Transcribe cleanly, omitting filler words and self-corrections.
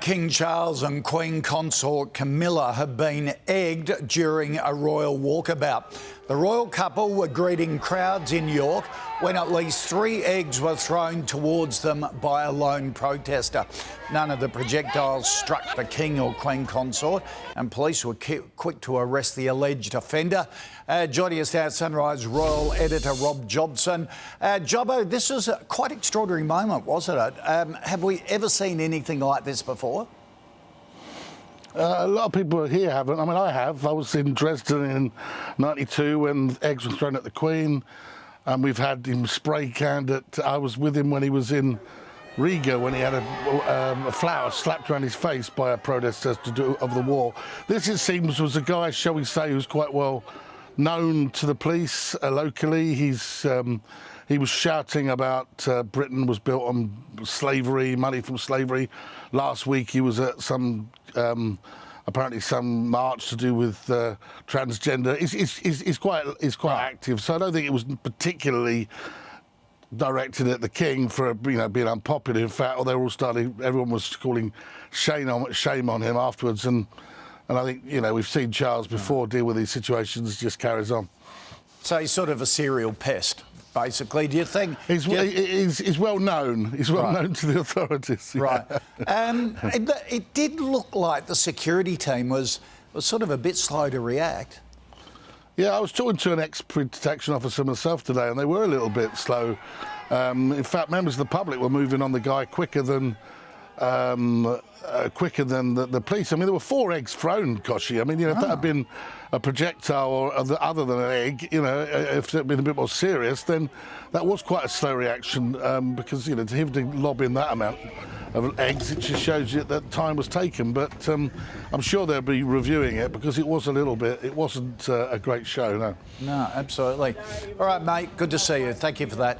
King Charles and Queen Consort Camilla have been egged during a royal walkabout. The royal couple were greeting crowds in York when at least 3 eggs were thrown towards them by a lone protester. None of the projectiles struck the King or Queen Consort, and police were quick to arrest the alleged offender. Joining us now, Sunrise Royal editor Rob Jobson. Jobbo, this was a quite extraordinary moment, wasn't it? Have we ever seen anything like this before? A lot of people here haven't. I mean, I have. I was in Dresden in '92 when eggs were thrown at the Queen, and we've had him spray canned at. I was with him when he was in Riga when he had a flower slapped around his face by a protester of the war. This, it seems, was a guy, shall we say, who's quite well known to the police locally. He was shouting about Britain was built on slavery, money from slavery. Last week he was at some apparently some march to do with transgender. He's quite active, so I don't think it was particularly directed at the King for being unpopular. In fact, everyone was calling shame on him afterwards, and I think we've seen Charles before deal with these situations. Just carries on. So he's sort of a serial pest, basically. Do you think he's well known? He's well known to the authorities. Right. It did look like the security team was sort of a bit slow to react. Yeah, I was talking to an ex-protection officer myself today, and they were a little bit slow. In fact, members of the public were moving on the guy quicker than the police. I mean, there were 4 eggs thrown, Koshi. I mean, if that had been a projectile or other than an egg, if it had been a bit more serious, then that was quite a slow reaction, because, to him to lob in that amount of eggs, it just shows you that time was taken. But I'm sure they'll be reviewing it, because it wasn't a great show, no. No, absolutely. All right, mate, good to see you. Thank you for that.